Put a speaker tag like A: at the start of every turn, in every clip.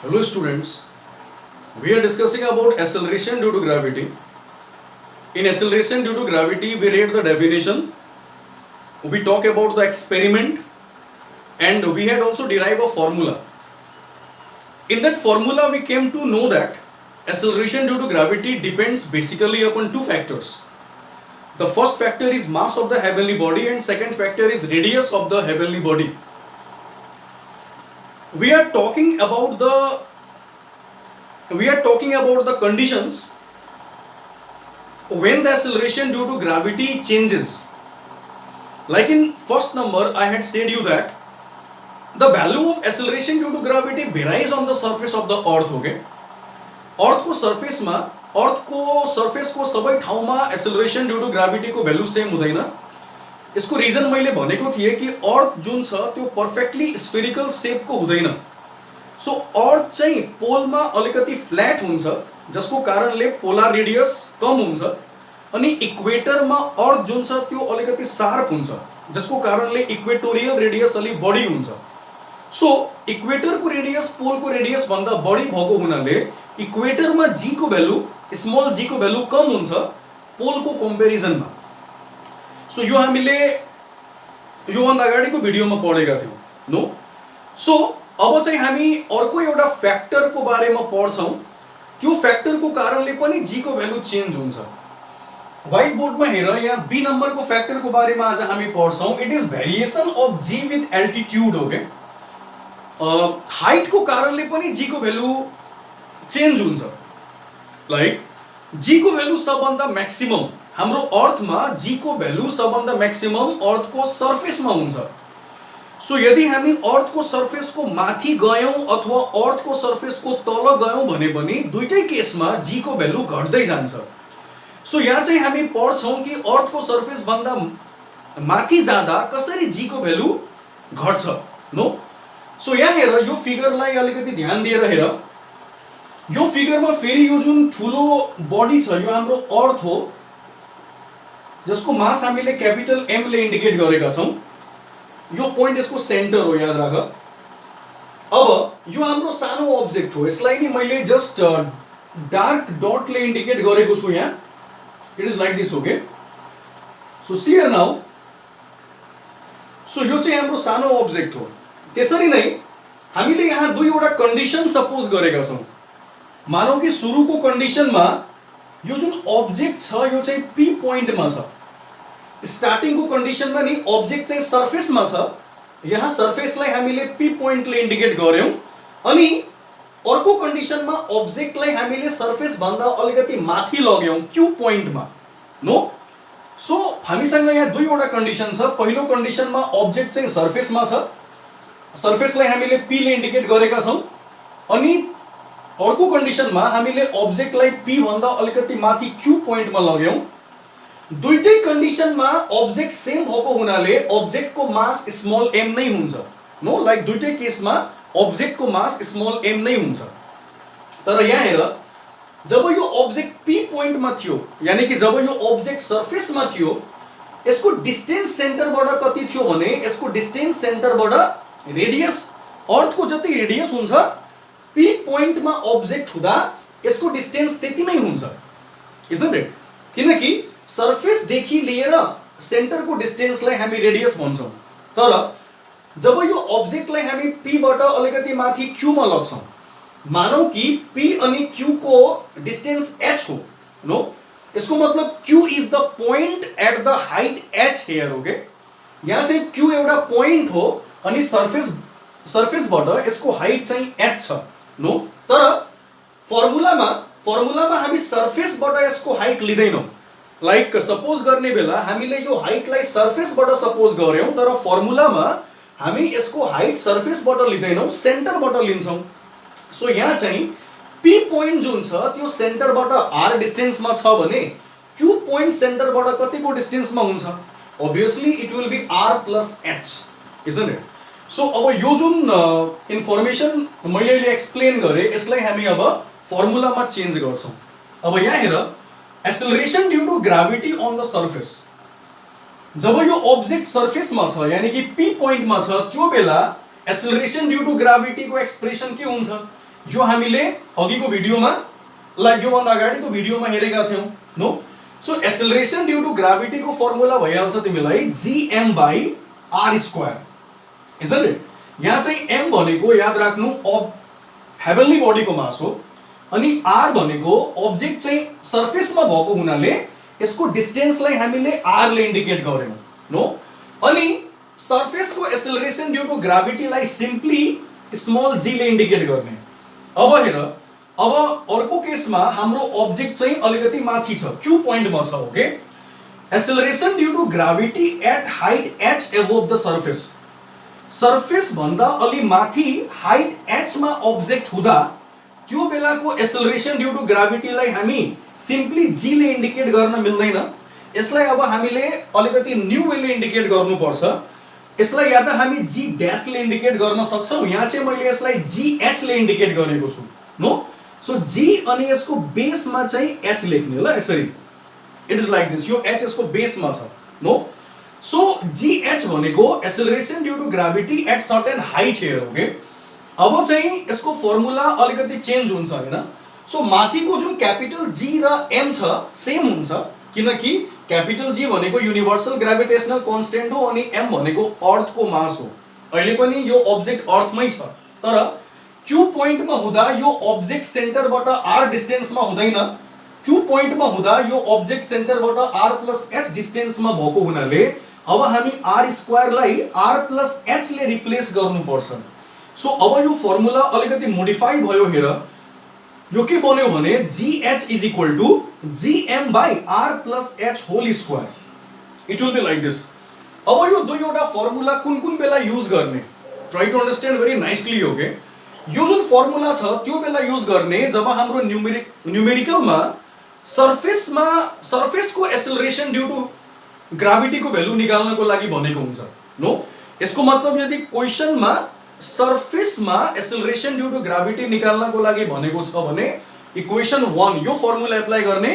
A: Hello students, we are discussing about acceleration due to gravity. In acceleration due to gravity, we read the definition, we talk about the experiment, and we had also derived a formula. In that formula, we came to know that acceleration due to gravity depends basically upon two factors. The first factor is mass of the heavenly body and second factor is radius of the heavenly body. We are talking about the conditions when the acceleration due to gravity changes. Like in first number, I had said you that the value of acceleration due to gravity varies on the surface of the earth. Okay, अर्थ को surface को सबै ठाउँमा acceleration due to gravity को value same हुँदैन. यसको reason मैले भनेको थिए कि अर्थ जुन छ त्यो पर्फेक्टली स्फेरिकल शेपको हुँदैन. सो अर्थ चाहिँ पोलमा अलिकति फ्ल्याट हुन्छ जसको कारणले पोलर रेडियस कम हुन्छ अनि इक्वेटरमा अर्थ जुन छ त्यो अलिकति शार्प हुन्छ जसको कारणले इक्वेटोरियल रेडियस अलि बढी हुन्छ. सो इक्वेटरको रेडियस पोलको रेडियस भन्दा बढी भएको हुनाले इक्वेटरमा जी को भ्यालु स्मल जी को भ्यालु कम हुन्छ पोलको कम्पेरिजनमा. सो यो हामीले योभन्दा अगाडिको भिडियोमा पढेका थियौँ नो. सो अब चाहिँ हामी अर्को एउटा फ्याक्टरको बारेमा पढ्छौँ. त्यो फ्याक्टरको कारणले पनि जी को भ्यालु चेन्ज हुन्छ. व्हाइट बोर्डमा हेर, यहाँ बी नम्बरको फ्याक्टरको बारेमा आज हामी पढ्छौँ. It is variation of G with altitude. Okay, हाइटको कारणले पनि जी को भ्यालु चेन्ज हुन्छ. लाइक जी को भ्यालु सबभन्दा म्याक्सिमम हाम्रो अर्थमा जी को भ्यालु सबभन्दा म्याक्सिमम अर्थको सर्फेसमा हुन्छ. सो यदि हामी अर्थको सर्फेसको माथि गयौँ अथवा अर्थको सर्फेसको तल गयौँ भने पनि दुईटै केसमा जी को भ्यालु घट्दै जान्छ. सो यहाँ चाहिँ हामी पढ्छौँ कि अर्थको सर्फेस भन्दा माथि जाँदा कसरी जी को भ्यालु घट्छ नो. सो यहाँ हेर, यो फिगरलाई अलिकति ध्यान दिएर हेर. यो फिगरमा फेरि यो जुन ठुलो बडी छ यो हाम्रो अर्थ हो जसको मास हामीले क्यापिटल एम ले इन्डिकेट गरेका छौं. यो पोइन्ट यसको सेन्टर हो, याद राख. अब यो हाम्रो सानो अब्जेक्ट हो, यसलाई नि मैले जस्ट डार्क डट ले इन्डिकेट गरेको छु यहाँ. It is like this. Okay, so see here now. So यो चाहिँ हाम्रो सानो अब्जेक्ट हो. त्यसरी नै हामीले यहाँ दुईवटा कन्डिसन सपोज गरेका छौं. मानौ कि सुरुको कन्डिसनमा यो जुन अब्जेक्ट छ यो चाहिँ पी पोइन्टमा छ. स्टार्टिङको कन्डिसनमा नि अब्जेक्ट चाहिँ सर्फेसमा छ. यहाँ सर्फेसलाई हामीले पी पोइन्टले इन्डिकेट गर्यौं अनि अर्को कन्डिसनमा अब्जेक्टलाई हामीले सर्फेस भन्दा अलिकति माथि लग्यौं क्यू पोइन्टमा नो. सो हामीसँग यहाँ दुईवटा कन्डिसन छ. पहिलो कन्डिसनमा अब्जेक्ट चाहिँ सर्फेसमा छ, सर्फेसलाई हामीले पी ले इन्डिकेट गरेका छौं अनि अर्को कन्डिसनमा हामीले अब्जेक्टलाई पी भन्दा अलिकति माथि क्यू पोइन्टमा लग्यौं. दुईटै कन्डिसनमा अब्जेक्ट सेम भएको हुनाले अब्जेक्टको मास स्मल एम नै हुन्छ नो. लाइक दुईटै केसमा अब्जेक्टको मास स्मल एम नै हुन्छ. तर यहाँ हेर, जब यो अब्जेक्ट पी पोइन्टमा थियो यानी कि जब यो अब्जेक्ट सर्फेसमा थियो यसको डिस्टेन्स सेन्टरबाट कति थियो भने यसको डिस्टेन्स सेन्टरबाट रेडियस अर्थको जति रेडियस हुन्छ पी पोइन्टमा अब्जेक्ट हुँदा यसको डिस्टेन्स त्यति नै हुन्छ. Isn't it? किनकि सर्फेस देखि लिएर सेन्टरको डिस्टेन्सलाई हामी रेडियस भन्छौं. तर जब यो अब्जेक्टलाई हामी पी बाट अलिकति माथि क्यू मा लग्छौं, मानौ कि पी अनि क्यू को डिस्टेन्स एच हो नो. यसको मतलब Q is the point at the height H here. Okay, यहाँ चाहिँ क्यू एउटा पोइन्ट हो अनि सर्फेसबाट यसको हाइट चाहिँ एच छ नो. तर फर्मुलामा हामी सर्फेसबाट यसको हाइट लिदैनौं. लाइक सपोज गर्ने बेला हामीले यो हाइटलाई सर्फेसबाट सपोज गर्यौं तर फर्मुलामा हामी यसको हाइट सर्फेसबाट लिदैनौं, सेन्टरबाट लिन्छौं. सो यहाँ चाहिँ पी पोइन्ट जुन छ त्यो सेन्टरबाट आर डिस्टेन्समा छ भने क्यू पोइन्ट सेन्टरबाट कतिको डिस्टेन्समा हुन्छ? obviously it will be r plus h, isn't it? So अब यो जुन इन्फर्मेसन मैले अहिले एक्सप्लेन गरे यसलाई हामी अब फर्मुलामा चेन्ज गर्छौं. अब यहाँ हेर, acceleration due to gravity on the surface. जब यो ऑब्जेक्ट सर्फेसमा छ यानी कि p पोइन्टमा छ त्यो बेला एक्सेलरेसन ड्यू टु ग्राभिटी को एक्सप्रेसन के हुन्छ? यो हामीले अघिको भिडियोमा लाइक यो भन्दा अगाडिको भिडियोमा हेरेका थियौं no so acceleration due to gravity को फर्मुला भइहाल्छ तिमीलाई gm by r square isn't it यहाँ चाहिँ m भनेको याद राख्नु हेभनली बडी को मास हो अनि r भनेको ऑब्जेक्ट चाहिँ सरफेसमा भएको हुनाले यसको डिस्टेन्सलाई हामीले r ले इन्डिकेट गर्यौं नो अनि सरफेस को एक्सेलरेशन ड्यू टु ग्राभिटी लाई सिम्पली स्मॉल g ले इन्डिकेट गर्ने अब हेर अब अर्को केसमा हाम्रो ऑब्जेक्ट चाहिँ अलिकति माथि छ q पोइन्ट मा छ okay acceleration due to gravity at height h above the surface surface भन्दा अलि माथि हाइट h मा ऑब्जेक्ट हुँदा त्यो बेलाको एक्सेलरेशन ड्यू टु ग्राभिटी लाई हामी सिम्पली g ले इन्डिकेट गर्न मिल्दैन यसलाई अब हामीले अलिकति न्यू वेले इन्डिकेट गर्नुपर्छ यसलाई या त हामी g डैश ले इन्डिकेट गर्न सक्छौं यहाँ चाहिँ मैले यसलाई gh ले इन्डिकेट गरेको छु नो सो g अनि यसको बेस मा चाहिँ h लेख्ने ल यसरी इट इज लाइक दिस यो h यसको बेस मा छ नो सो gh भनेको acceleration due to gravity at certain height here okay अब चाहिँ यसको फर्मुला अलिकति चेन्ज हुन्छ हैन सो माथिको जुन क्यापिटल g र m छ सेम हुन्छ किनकि क्यापिटल G भनेको युनिभर्सल ग्रेभिटेशनल कांस्टेंट हो अनि m भनेको अर्थ को मास हो अहिले पनि यो ऑब्जेक्ट अर्थमै छ तर q पोइन्ट मा हुँदा यो ऑब्जेक्ट सेन्टरबाट r डिस्टेन्स मा हुँदैन q पोइन्ट मा हुँदा यो ऑब्जेक्ट सेन्टरबाट r + h डिस्टेन्स मा भएको हुनाले अब हामी r स्क्वायर लाई r + h ले रिप्लेस गर्नु पर्छ सो अब यो फर्मुला अलिकति मोडिफाई भयो हेर यो के बन्यो भने gh = gm by r plus h whole square it will be like this अब यो दुईवटा फर्मुला कुन बेला युज गर्ने try to understand very nicely okay यो जुन फर्मुला छ त्यो बेला युज गर्ने जब हाम्रो न्यूमेरिकलमा सरफेस को एक्सेलरेशन ड्यू टु ग्राभिटी को भ्यालु निकाल्नको लागि भनेको हुन्छ नो यसको मतलब यदि क्वेशनमा सरफेस मा एक्सेलरेशन ड्यू टु ग्राभिटी निकाल्नको लागि भनेको छ भने इक्वेशन 1 यो फर्मुला एप्लाई गर्ने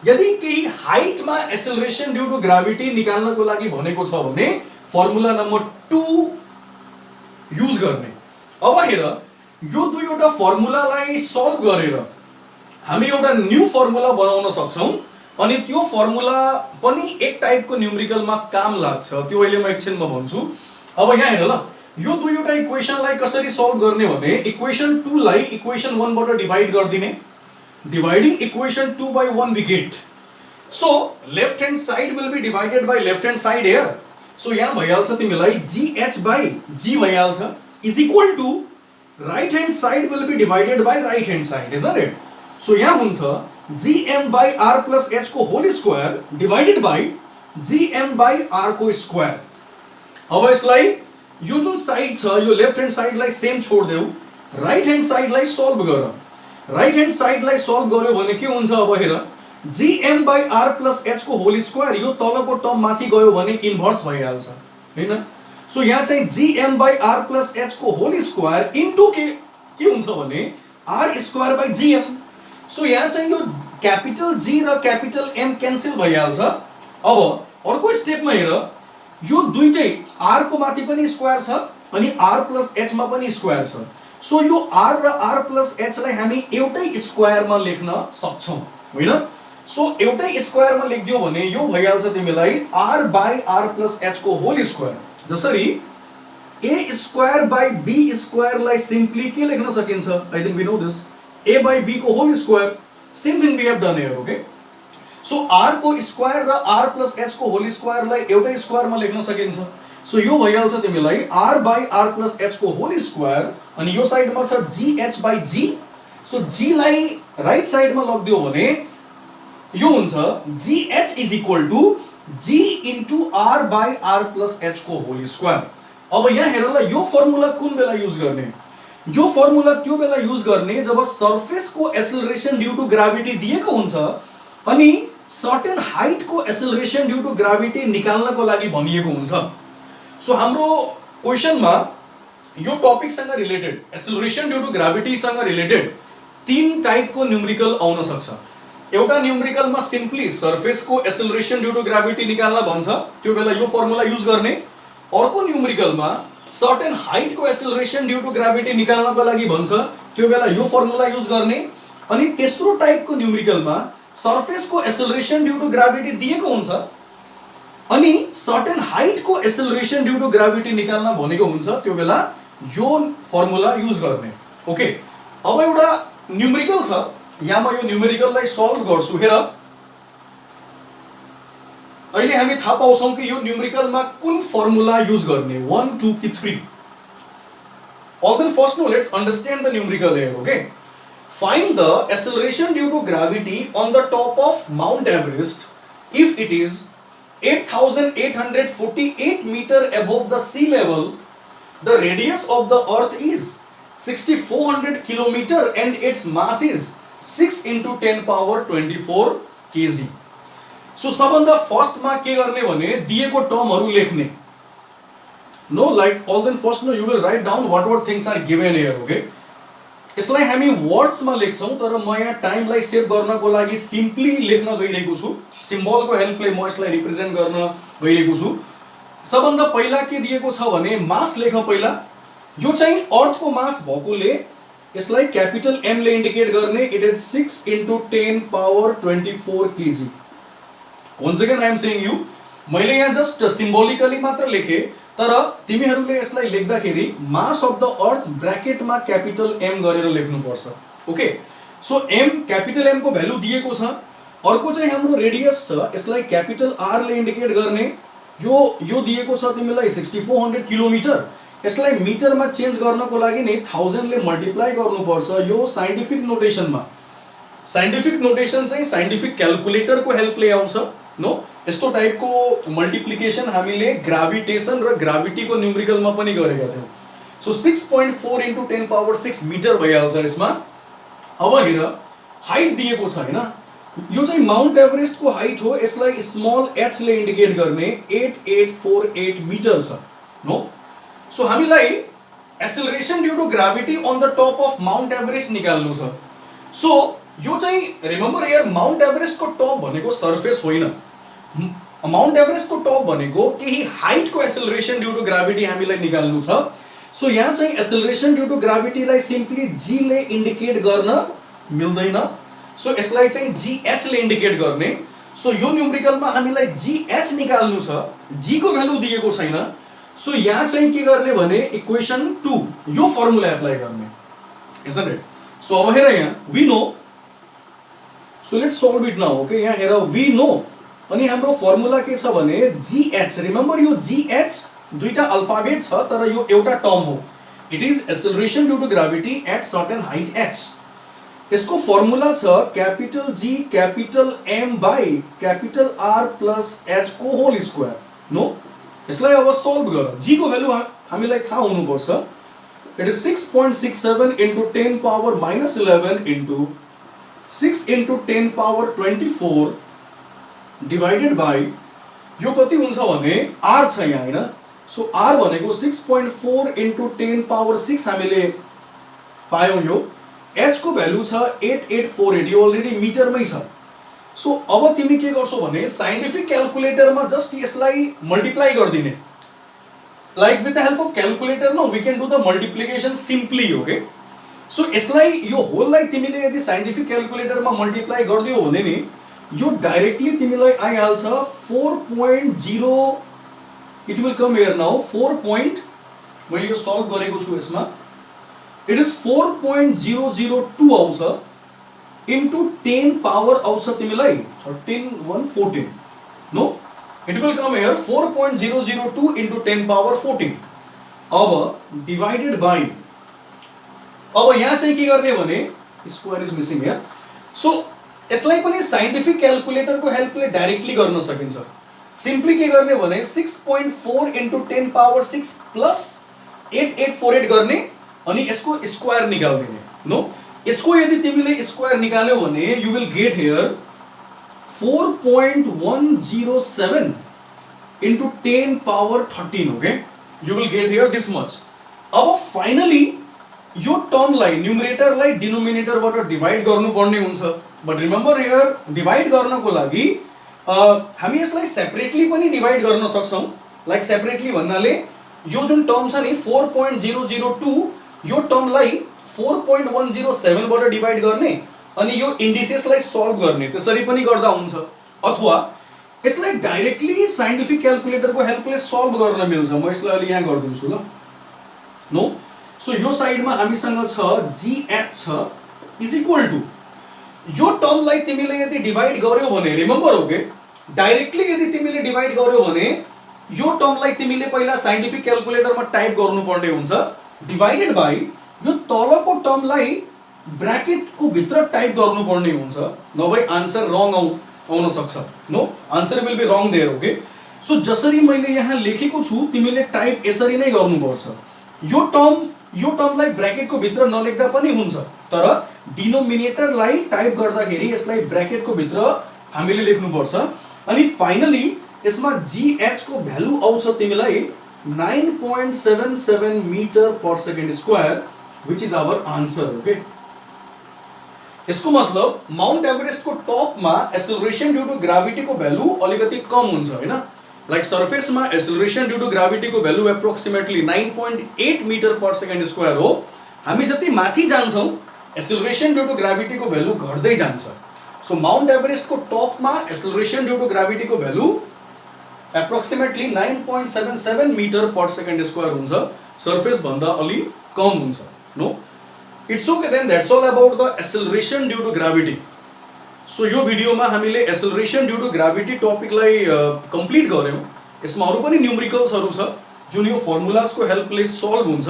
A: यदि केही हाइट मा एक्सेलरेशन ड्यू टु ग्राभिटी निकाल्नको लागि भनेको छ भने फर्मुला नम्बर 2 युज गर्ने अब हेर यो दुईवटा फर्मुलालाई सल्भ गरेर हामी एउटा न्यू फर्मुला बनाउन सक्छौं अनि त्यो फर्मुला पनि एक टाइपको न्यूमेरिकलमा काम लाग्छ त्यो अहिले म एकछिनमा भन्छु अब यहाँ हेर ल यो दुईवटा इक्वेशनलाई कसरी सल्भ गर्ने भने इक्वेशन 2 लाई इक्वेशन 1 बाट divide गर्दिने dividing equation 2 by 1 we get so left hand side will be divided by left hand side here so यहाँ भइहाल्छ तिमीलाई gh by g भइहाल्छ is equal to right hand side will be divided by right hand side isn't it so यहाँ हुन्छ gm by r plus h को whole square divided by gm by r को square अब यसलाई यो जुन side छ यो लेफ्ट ह्यान्ड साइडलाई सेम छोड देऊ राइट ह्यान्ड साइडलाई सल्भ गर राइट ह्यान्ड साइडलाई सल्भ गर्यो भने के हुन्छ अब हेर gm by r plus h को होल स्क्वायर यो तलको टर्म माथि गयो भने इन्भर्स भइहाल्छ हैन सो यहाँ चाहिँ gm by r plus h को होल स्क्वायर इन्टु के हुन्छ भने r square by gm so यहाँ चाहिँ यो क्यापिटल G र क्यापिटल M क्यान्सल भइहाल्छ अब अर्को स्टेपमा हेर यो दुईटै r को माथि पनि स्क्वायर छ अनि r plus h मा पनि स्क्वायर छ सो यो r र r plus h लाई हामी एउटै स्क्वायरमा लेख्न सक्छौं हैन सो एउटै स्क्वायरमा लेख्दियौ भने यो भइहाल्छ तिमीलाई r by r plus h को होल स्क्वायर जसरी a square by b square लाई सिम्पली के लेख्न सकिन्छ I think we know this a by b को whole square same thing we have done here okay so r को square र r plus h को whole square लाई एउटै स्क्वायरमा लेख्न सकिन्छ सो यो भइहाल्छ तिमीलाई r by r plus h को होल स्क्वायर अनि यो साइडमा छ gh by g so g लाई राइट साइडमा लग्दियो भने यो हुन्छ gh is equal to g into r by r plus h को होल स्क्वायर अब यहाँ हेर ल यो फर्मुला कुन बेला युज गर्ने यो फर्मुला त्यो बेला युज गर्ने जब सरफेस को एक्सेलरेशन ड्यू टु ग्राभिटी दिएको हुन्छ अनि सर्टेन हाइट को एक्सेलरेशन ड्यू टु ग्राभिटी निकाल्नको लागि भनिएको हुन्छ सो हाम्रो क्वेशनमा यो टपिक सँग related acceleration due to gravity सँग रिलेटेड तीन टाइप को न्यूमेरिकल आउन सक्छ एउटा न्यूमेरिकलमा सिम्पली सरफेस को एक्सेलरेशन ड्यू टु ग्राभिटी निकाल्न भन्छ त्यो बेला यो फर्मुला युज गर्ने अर्को न्यूमेरिकलमा सर्टेन हाइट को एसेलरेशन ड्यू टू ग्राभिटी निकाल्नको लागि भन्छ त्यो बेला यो फर्मुला युज गर्ने अनि तेस्रो टाइपको न्यूमेरिकलमा सरफेसको एसेलरेशन ड्यू टू ग्राभिटी दिएको हुन्छ अनि सर्टेन हाइट को एसेलरेशन ड्यू टू ग्राभिटी निकाल्न भनेको हुन्छ त्यो बेला यो फर्मुला युज गर्ने ओके अब एउटा न्यूमेरिकल छ यहाँ म यो न्यूमेरिकललाई सल्भ गर्छु हेर अहिले हामी थाहा पाउँछौं कि यो न्यूमेरिकलमा कुन फर्मुला युज गर्ने 1 2 कि 3 although first no let's understand the numerical here okay find the acceleration due to gravity on the top of Mount Everest if it is 8,848 meter above the sea level the radius of the earth is 6,400 kilometer and its mass is 6 into 10 power 24 kg so सबभन्दा first मा के गर्ने भने दिएको टर्महरु लेख्ने no like all then first no you will write down whatever things are given here okay यसलाई हामी words मा लेख्छौं तर म यहाँ टाइमलाई सेभ गर्नको लागि सिम्पली लेख्न गइरहेको छु सिम्बलको हेल्पले म यसलाई रिप्रेजेन्ट गर्न गइरहेको छु सबभन्दा पहिला के दिएको छ भने मास लेख पहिला यो चाहिँ अर्थको मास भएकोले यसलाई क्यापिटल एम ले इन्डिकेट गर्ने it is 6 into 10 power 24 kg once again I am saying you मैले यहाँ जस्ट सिम्बोलिकली मात्र लेखे तर तिमीहरुले यसलाई लेख्दाखेरि मास अफ द अर्थ ब्र्याकेटमा क्यापिटल एम गरेर लेख्नु पर्छ okay so M capital M को भ्यालु दिएको छ अर्को चाहिँ हाम्रो रेडियस छ यसलाई क्यापिटल आर ले इन्डिकेट गर्ने यो दिएको छ तिमीलाई 6400 किलोमिटर यसलाई मिटरमा चेन्ज गर्नको लागि नि 1000 ले मल्टिप्लाई गर्नुपर्छ यो साइन्टिफिक नोटेसनमा साइन्टिफिक नोटेसन चाहिँ साइन्टिफिक क्याल्कुलेटर को हेल्पले आउँछ नो यस्तो टाइपको मल्टिप्लिकेसन हामीले ग्राभिटेसन र ग्राभिटी को न्यूमेरिकलमा पनि गरेका थियौं सो 6.4 into 10 power 6 मिटर भइहाल्छ यसमा अब हेर हाइट दिएको छ हैन यो चाहिँ माउन्ट एभरेस्ट को हाइट हो यसलाई स्मल h ले इन्डिकेट गर्ने 8848 मिटर छ नो सो हामीलाई acceleration due to gravity on the top of Mount Everest निकाल्नु छ सो यो चाहिँ रिमेम्बर हियर माउन्ट एभरेस्ट को टप भनेको सरफेस होइन माउन्ट एभरेस्ट को टप भनेको केही हाइट को एसेलरेशन ड्यू टु ग्राभिटी हामीलाई निकाल्नु छ सो यहाँ चाहिँ एसेलरेशन ड्यू टु ग्राभिटी लाई सिम्पली g ले इन्डिकेट गर्न मिल्दैन सो यसलाई चाहिँ gh ले इन्डिकेट गर्ने सो यो न्यूमेरिकलमा हामीलाई gh निकाल्नु छ g को भ्यालु दिएको छैन सो यहाँ चाहिँ के गर्ने भने इक्वेसन 2 यो फर्मुला एप्लाई गर्ने isn't it सो अब हेर यहाँ we know so let's solve it now okay यहाँ हेर we know अनि हाम्रो फर्मुला के छ भने gh रिमेम्बर यो gh दुईटा अल्फाबेट छ तर यो एउटा टर्म हो it is acceleration due to gravity at certain height h यसको फर्मुला छ capital G capital M by capital R plus h को होल स्क्वायर नो यसलाई अब सल्भ गर g को भ्यालु हामीलाई थाहा हुनु पर्छ it is 6.67 into 10 power -11 into 6 into 10 power 24 divided by यो कति हुन्छ भने r छ यहाँ हैन सो r भनेको 6.4 into 10 power 6 हामीले पायौं यो h को भ्यालु छ 8848 यो अलरेडी मिटरमै छ सो अब तिमी के गर्छौ भने साइन्टिफिक क्याल्कुलेटरमा जस्ट यसलाई मल्टिप्लाई गर्दिने like with the help of calculator no we can do the multiplication simply okay so यसलाई यो होललाई तिमीले यदि साइन्टिफिक क्याल्कुलेटरमा मल्टिप्लाई गर्दियौ भने नि यो डाइरेक्टली तिमीलाई आइहाल्छ 4.0 it will come here now 4. मैले यो सल्भ गरेको छु यसमा इट इज 4.002 आउँछ इन्टु 10 पावर आउँछ तिमीलाई 14 no it will come here 4.002 into 10 power 14 अब डिवाइडेड बाइ अब यहाँ चाहिँ के गर्ने भने square is missing here so यसलाई पनि साइन्टिफिक क्याल्कुलेटर को हेल्पले डाइरेक्टली गर्न सकिन्छ सिम्पली के गर्ने भने 6.4 into 10 power 6 प्लस 8848 गर्ने अनि यसको स्क्वायर निकाल्दिने नो यसको यदि तिमीले स्क्वायर निकाल्यौ भने you will get here 4.107 into 10 power 13 okay you will get here this much अब फाइनली यो टर्मलाई न्यूमरेटरलाई डिनोमिनेटरबाट डिवाइड गर्नुपर्ने हुन्छ बट रिमेम्बर हियर डिवाइड गर्नको लागि हामी यसलाई सेपरेटली पनि डिवाइड गर्न सक्छौं लाइक सेपरेटली भन्नाले यो जुन टर्म छ नि 4.002 यो टर्मलाई 4.107 बाट डिवाइड गर्ने अनि यो इन्डिसेसलाई सल्भ गर्ने, त्यसरी पनि गर्दा हुन्छ। अथवा यसलाई डाइरेक्टली साइन्टिफिक क्याल्कुलेटरको हेल्पले सल्भ गर्न मिल्छ। म यसलाई अलि यहाँ गरिदिन्छु ल। नो सो यो साइडमा हामीसँग छ GH छ इज इक्वल टु यो टर्मलाई तिमीले यदि डिवाइड गर्यो भने, रिमेम्बर हो के, डाइरेक्टली यदि तिमीले डिवाइड गर्यो भने यो टर्मलाई तिमीले पहिला साइन्टिफिक क्याल्कुलेटरमा टाइप गर्नुपर्ने हुन्छ डिवाइडेड बाइ यो तलको टर्मलाई ब्र्याकेटको भित्र टाइप गर्नुपर्ने हुन्छ, नभए आन्सर रङ आउन सक्छ। No answer will be wrong there. Okay so जसरी मैले यहाँ लेखेको छु तिमीले टाइप यसरी नै गर्नुपर्छ। यो टर्मलाई ब्र्याकेटको भित्र नलेख्दा पनि हुन्छ, तर डिनोमिनेटरलाई टाइप गर्दाखेरि यसलाई ब्र्याकेटको भित्र हामीले लेख्नुपर्छ। अनि फाइनली यसमा GH को भ्यालु आउँछ तिमीलाई 9.77 metre per second square which is our answer. Okay यसको मतलब माउन्ट एभरेस्ट को टपमा एसेलरेसन ड्यू टू ग्राभिटी को भ्यालु अलिकति कम हुन्छ हैन। लाइक सर्फेसमा एसेलरेसन ड्यू टू ग्राभिटी को value approximately 9.8 metre per second square हो। हामी जति माथि जान्छौं एसेलरेसन ड्यू टू ग्राभिटी को भ्यालु घट्दै जान्छ। सो माउन्ट एभरेस्ट को टपमा एसेलरेसन ड्यू टू ग्राभिटी को value approximately 9.77 metre per second square हुन्छ, सर्फेस भन्दा अलि कम हुन्छ। No it's okay then, that's all about the acceleration due to gravity. So यो भिडियोमा हामीले एसेलरेसन ड्यू टू ग्राभिटी टपिकलाई कम्प्लिट गर्यौं। यसमा अरु पनि न्यूमेरिकल्सहरु छ जुन यो फर्मुलासको हेल्पले सल्भ हुन्छ।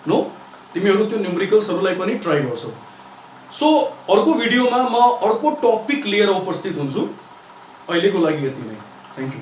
A: नो तिमीहरु त्यो न्यूमेरिकल्सहरुलाई पनि ट्राई गर्छौ। सो अर्को भिडियोमा म अर्को टपिक लिएर उपस्थित हुन्छु। अहिलेको लागि यति नै। Thank you.